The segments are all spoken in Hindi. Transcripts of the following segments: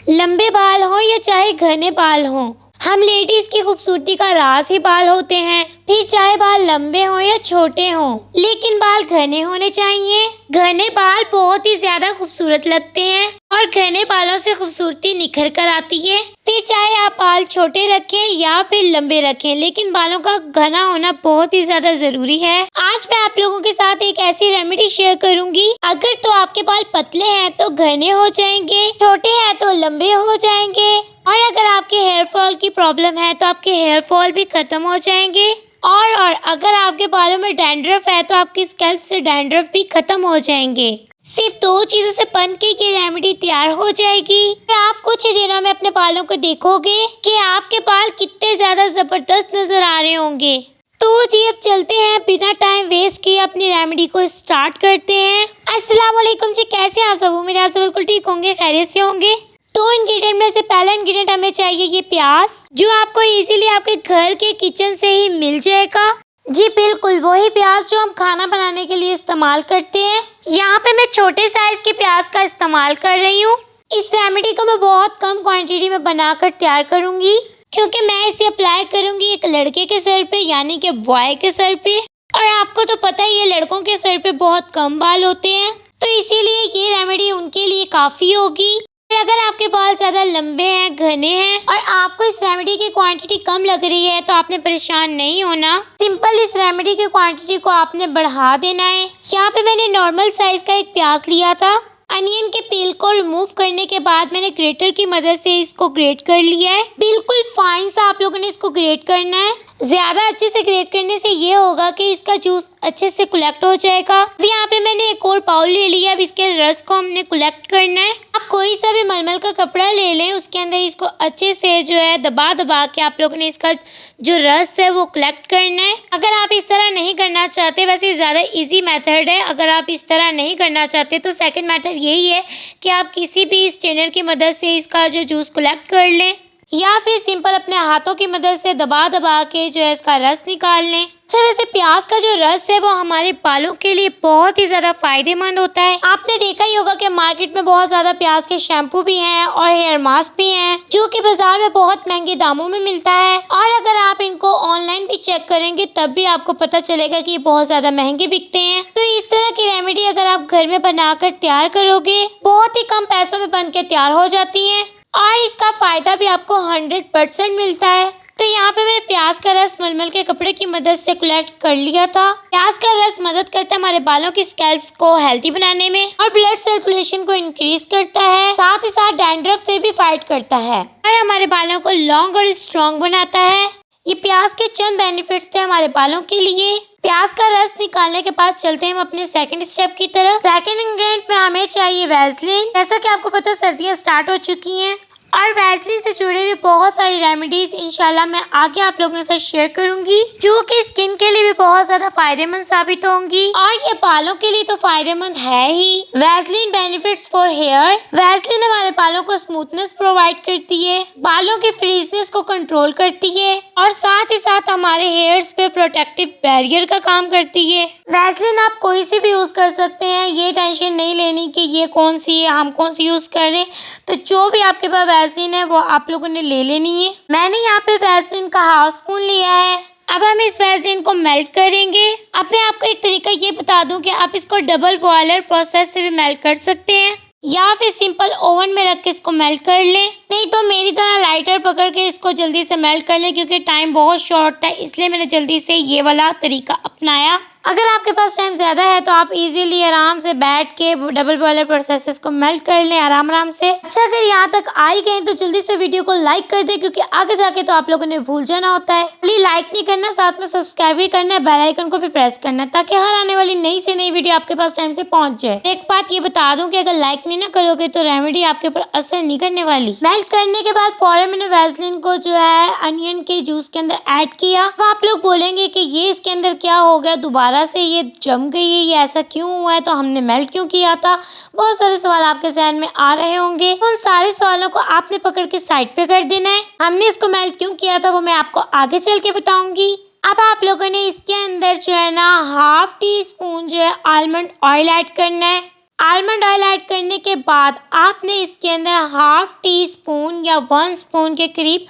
लंबे बाल हो या चाहे घने बाल हो, हम लेडीज की खूबसूरती का राज ही बाल होते हैं। फिर चाहे बाल लंबे हो या छोटे हो, लेकिन बाल घने होने चाहिए। घने बाल बहुत ही ज्यादा खूबसूरत लगते हैं और घने बालों से खूबसूरती निखर कर आती है। फिर चाहे आप बाल छोटे रखें या फिर लंबे रखें, लेकिन बालों का घना होना बहुत ही ज्यादा जरूरी है। आज मैं आप लोगों के साथ एक ऐसी रेमेडी शेयर करूंगी। अगर तो आपके बाल पतले हैं तो घने हो जाएंगे, छोटे हैं तो लंबे हो जाएंगे, और अगर आपके हेयर फॉल की प्रॉब्लम है तो आपके हेयर फॉल भी खत्म हो जाएंगे। और अगर आपके बालों में डैंड्रफ है तो आपकी स्कैल्प से डैंड्रफ भी खत्म हो जाएंगे। सिर्फ 2 चीजों से बन के ये रेमेडी तैयार हो जाएगी। आप कुछ ही दिनों में अपने बालों को देखोगे कि आपके बाल कितने ज्यादा जबरदस्त नजर आ रहे होंगे। तो जी अब चलते हैं, बिना टाइम वेस्ट किए अपनी रेमेडी को स्टार्ट करते हैं। अस्सलाम वालेकुम जी, कैसे हैं आप सब? उम्मीद है आप सब बिल्कुल ठीक होंगे, खैरियत से होंगे। तो इंग्रेडिएंट में से पहला इंग्रेडिएंट हमें चाहिए ये प्याज, जो आपको इजीली आपके घर के किचन से ही मिल जाएगा। जी बिल्कुल वही प्याज जो हम खाना बनाने के लिए इस्तेमाल करते हैं। यहाँ पे मैं छोटे साइज के प्याज का इस्तेमाल कर रही हूँ। इस रेमेडी को मैं बहुत कम क्वांटिटी में बनाकर तैयार करूंगी, क्योंकि मैं इसे अप्लाई करूंगी एक लड़के के सर पे, यानी कि बॉय के सर पे। और आपको तो पता ही है लड़कों के सर पे बहुत कम बाल होते हैं, तो इसीलिए ये रेमेडी उनके लिए काफी होगी। अगर आपके बाल ज्यादा लंबे हैं, घने हैं और आपको इस रेमेडी की क्वांटिटी कम लग रही है तो आपने परेशान नहीं होना। सिंपल इस रेमेडी की क्वांटिटी को आपने बढ़ा देना है। यहाँ पे मैंने नॉर्मल साइज का एक प्याज लिया था। अनियन के पील को रिमूव करने के बाद मैंने ग्रेटर की मदद से इसको ग्रेट कर लिया है। बिल्कुल फाइन सा आप लोगों ने इसको ग्रेट करना है। ज्यादा अच्छे से ग्रेट करने से ये होगा कि इसका जूस अच्छे से कलेक्ट हो जाएगा। अभी यहाँ पे मैंने एक और बाउल ले लिया। अब इसके रस को हमने कलेक्ट करना है। आप कोई सा भी मलमल का कपड़ा ले लें, उसके अंदर इसको अच्छे से जो है दबा दबा के आप लोगों ने इसका जो रस है वो कलेक्ट करना है। अगर आप इस तरह नहीं करना चाहते, वैसे ज्यादा इजी मेथड है, अगर आप इस तरह नहीं करना चाहते तो सेकंड मेथड यही है कि आप किसी भी स्ट्रेनर की मदद से इसका जो जूस कलेक्ट कर लें, या फिर सिंपल अपने हाथों की मदद से दबा दबा के जो है इसका रस निकाल लें। अच्छा, वैसे प्याज का जो रस है वो हमारे बालों के लिए बहुत ही ज्यादा फायदेमंद होता है। आपने देखा ही होगा कि मार्केट में बहुत ज्यादा प्याज के शैम्पू भी हैं और हेयर मास्क भी हैं, जो कि बाजार में बहुत महंगे दामों में मिलता है। और अगर आप इनको ऑनलाइन भी चेक करेंगे तब भी आपको पता चलेगा कि ये बहुत ज्यादा महंगे बिकते हैं। तो इस तरह की रेमेडी अगर आप घर में बनाकर तैयार करोगे, बहुत ही कम पैसों में बन के तैयार हो जाती है और इसका फायदा भी आपको 100% मिलता है। तो यहाँ पे मैंने प्याज का रस मलमल के कपड़े की मदद से कलेक्ट कर लिया था। प्याज का रस मदद करता है हमारे बालों की स्कैल्प्स को हेल्थी बनाने में और ब्लड सर्कुलेशन को इंक्रीज करता है, साथ ही साथ डैंड्रफ से भी फाइट करता है और हमारे बालों को लॉन्ग और स्ट्रॉन्ग बनाता है। ये प्याज के चंद बेनिफिट्स थे हमारे बालों के लिए। प्याज का रस निकालने के बाद चलते हैं हम अपने सेकंड स्टेप की तरफ। सेकंड इंग्रेडिएंट में हमें चाहिए वैसलीन। जैसा कि आपको पता है सर्दियाँ स्टार्ट हो चुकी हैं और वैसलीन से जुड़े हुए बहुत सारी रेमेडीज इंशाल्लाह मैं आगे आप लोगों के साथ शेयर करूंगी, जो कि स्किन के लिए भी बहुत ज्यादा फायदेमंद साबित होंगी और ये बालों के लिए तो फायदेमंद है ही। Vaseline benefits for hair. Vaseline हमारे बालों को स्मूथनेस प्रोवाइड करती है, बालों की फ्रीजनेस को कंट्रोल करती है और साथ ही साथ हमारे हेयर्स पे प्रोटेक्टिव बैरियर का काम करती है। वैसलीन आप कोई सी भी यूज कर सकते हैं, ये टेंशन नहीं लेनी कि ये कौन सी है, हम कौन सी यूज कर रहे हैं। तो जो भी आपके पास वैसलीन है वो आप लोगों ने ले लेनी है। मैंने यहाँ पे वैसलीन का हाफ स्पून लिया है। अब हम इस वैसलीन को मेल्ट करेंगे। अब मैं आपको एक तरीका ये बता दूं कि आप इसको डबल बॉयलर प्रोसेस से भी मेल्ट कर सकते हैं या फिर सिंपल ओवन में रख के इसको मेल्ट कर लें, नहीं तो मेरी तरह लाइटर पकड़ के इसको जल्दी से मेल्ट कर लें, क्योंकि टाइम बहुत शॉर्ट था इसलिए मैंने जल्दी से ये वाला तरीका अपनाया। अगर आपके पास टाइम ज़्यादा है तो आप इजीली आराम से बैठ के डबल बॉयलर प्रोसेस को मेल्ट कर लें आराम से। अच्छा, अगर यहाँ तक आ ही गए तो जल्दी से वीडियो को लाइक कर दें, क्योंकि आगे जाके तो आप लोगों ने भूल जाना होता है। खाली लाइक नहीं करना, साथ में सब्सक्राइब भी करना है, बेल आइकन को भी प्रेस करना है, ताकि हर आने वाली नई से नई वीडियो आपके पास टाइम से पहुंच जाए। एक बात ये बता दूं कि अगर लाइक नहीं ना करोगे तो रेमेडी आपके ऊपर असर नहीं करने वाली। मेल्ट करने के बाद फौरन मैंने वैसलीन को जो है अनियन के जूस के अंदर ऐड किया। अब आप लोग बोलेंगे कि ये इसके अंदर क्या हो गया, दोबारा से ये जम गई है, ये ऐसा क्यों हुआ है, तो हमने मेल्ट क्यों किया था। बहुत सारे सवाल आपके जहन में आ रहे होंगे। उन सारे सवालों को आपने पकड़ के साइड पे कर देना है। हमने इसको मेल्ट क्यों किया था वो मैं आपको आगे चल के बताऊंगी। अब आप लोगों ने इसके अंदर जो है ना ½ टी स्पून जो है आलमंड ऑयल ऐड करना है। आलमंड ऑयल ऐड करने के बाद आपने इसके अंदर हाफ टी स्पून या 1 स्पून के करीब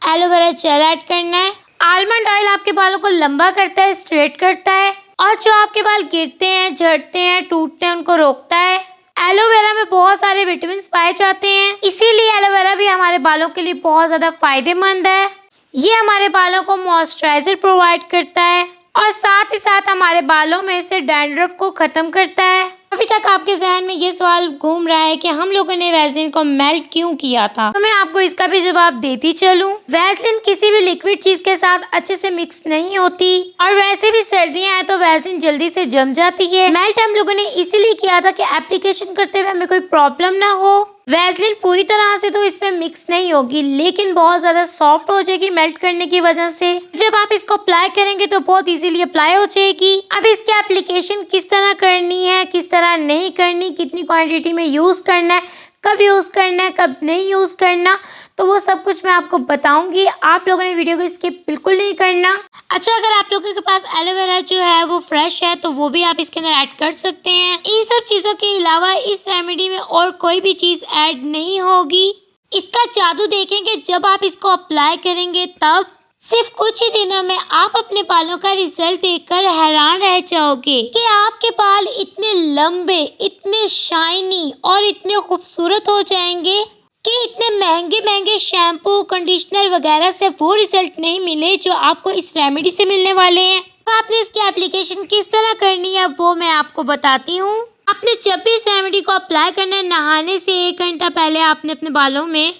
एलोवेरा जेल ऐड करना है। आलमंड ऑयल आपके बालों को लंबा करता है, स्ट्रेट करता है और जो आपके बाल गिरते हैं, झड़ते हैं, टूटते हैं उनको रोकता है। एलोवेरा में बहुत सारे विटामिन पाए जाते हैं, इसीलिए एलोवेरा भी हमारे बालों के लिए बहुत ज़्यादा फायदेमंद है। ये हमारे बालों को मॉइस्चराइजर प्रोवाइड करता है और साथ ही साथ हमारे बालों में से डैंड्रफ को ख़त्म करता है। अभी तक आपके जहन में ये सवाल घूम रहा है कि हम लोगों ने वैसलीन को मेल्ट क्यों किया था, तो मैं आपको इसका भी जवाब देती चलूं। वैसलीन किसी भी लिक्विड चीज के साथ अच्छे से मिक्स नहीं होती और वैसे भी सर्दियां हैं तो वैसलीन जल्दी से जम जाती है। मेल्ट हम लोगों ने इसीलिए किया था कि एप्लीकेशन करते हुए हमें कोई प्रॉब्लम ना हो। वैसलीन पूरी तरह से तो इसमें मिक्स नहीं होगी, लेकिन बहुत ज़्यादा सॉफ्ट हो जाएगी मेल्ट करने की वजह से। जब आप इसको अप्लाई करेंगे तो बहुत इजीली अप्लाई हो जाएगी। अब इसकी एप्लीकेशन किस तरह करनी है, किस तरह नहीं करनी, कितनी क्वांटिटी में यूज़ करना है, कब यूज़ करना है, कब नहीं यूज़ करना, तो वो सब कुछ मैं आपको बताऊंगी। आप लोगों ने वीडियो को स्किप बिल्कुल नहीं करना। अच्छा, अगर आप लोगों के पास एलोवेरा जो है वो फ्रेश है तो वो भी आप इसके अंदर ऐड कर सकते हैं। इन सब चीज़ों के अलावा इस रेमेडी में और कोई भी चीज़ ऐड नहीं होगी। इसका जादू देखेंगे जब आप इसको अप्लाई करेंगे तब। सिर्फ कुछ ही दिनों में आप अपने बालों का रिजल्ट देखकर हैरान रह जाओगे कि आपके बाल इतने लंबे, इतने शाइनी और इतने खूबसूरत हो जाएंगे कि इतने महंगे महंगे शैम्पू, कंडीशनर वगैरह से वो रिजल्ट नहीं मिले जो आपको इस रेमेडी से मिलने वाले हैं। तो आपने इसकी एप्लीकेशन किस तरह करनी है वो मैं आपको बताती हूँ। आपने जब भी इस रेमेडी को अप्लाई करना है, नहाने से 1 घंटा पहले आपने अपने बालों में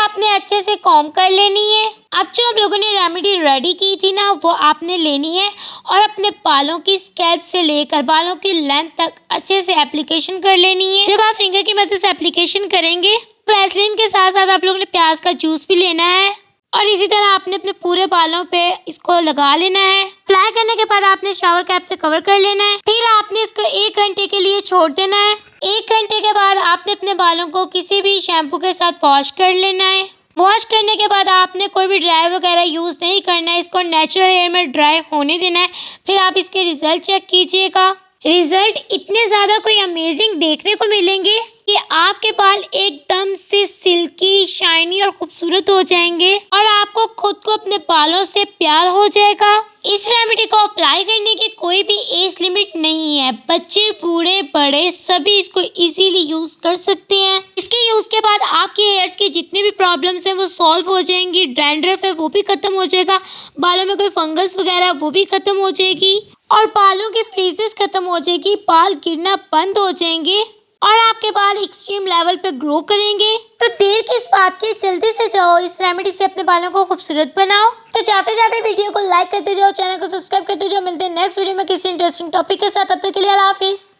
आपने अच्छे से कॉम्ब कर लेनी है। अब जो हम लोगों ने रेमेडी रेडी की थी ना, वो आपने लेनी है और अपने बालों की स्कैल्प से लेकर बालों की लेंथ तक अच्छे से एप्लीकेशन कर लेनी है। जब आप फिंगर की मदद से एप्लीकेशन करेंगे, वैसलीन के साथ साथ आप लोगों ने प्याज का जूस भी लेना है और इसी तरह आपने अपने पूरे बालों पे इसको लगा लेना है। अप्लाई करने के बाद आपने शावर कैप से कवर कर लेना है। फिर आपने इसको 1 घंटे के लिए छोड़ देना है। 1 घंटे के बाद आपने अपने बालों को किसी भी शैम्पू के साथ वॉश कर लेना है। वॉश करने के बाद आपने कोई भी ड्राई वगैरह यूज़ नहीं करना है, इसको नेचुरल एयर में ड्राई होने देना है। फिर आप इसके रिजल्ट चेक कीजिएगा। रिजल्ट इतने ज़्यादा कोई अमेजिंग देखने को मिलेंगे कि आपके बाल एकदम से सिल्की, शाइनी और खूबसूरत हो जाएंगे और आपको खुद को अपने बालों से प्यार हो जाएगा। इस रेमेडी को अप्लाई करने की कोई भी एज लिमिट नहीं है। बच्चे, बूढ़े, बड़े सभी इसको इजीली यूज़ कर सकते हैं। इसके यूज़ के बाद आपके हेयर्स की जितनी भी प्रॉब्लम्स हैं वो सॉल्व हो जाएंगी। डैंड्रफ है वो भी ख़त्म हो जाएगा। बालों में कोई फंगस वगैरह वो भी ख़त्म हो जाएगी और बालों की फ्रीजेस खत्म हो जाएगी। बाल गिरना बंद हो जाएंगे और आपके बाल एक्सट्रीम लेवल पे ग्रो करेंगे। तो देर किस बात की, जल्दी से जाओ इस रेमेडी से अपने बालों को खूबसूरत बनाओ। तो जाते जाते वीडियो को लाइक करते जाओ, चैनल को सब्सक्राइब करते जाओ। मिलते हैं नेक्स्ट वीडियो में किसी इंटरेस्टिंग टॉपिक के साथ। तब तक के लिए अल्लाह हाफिज़।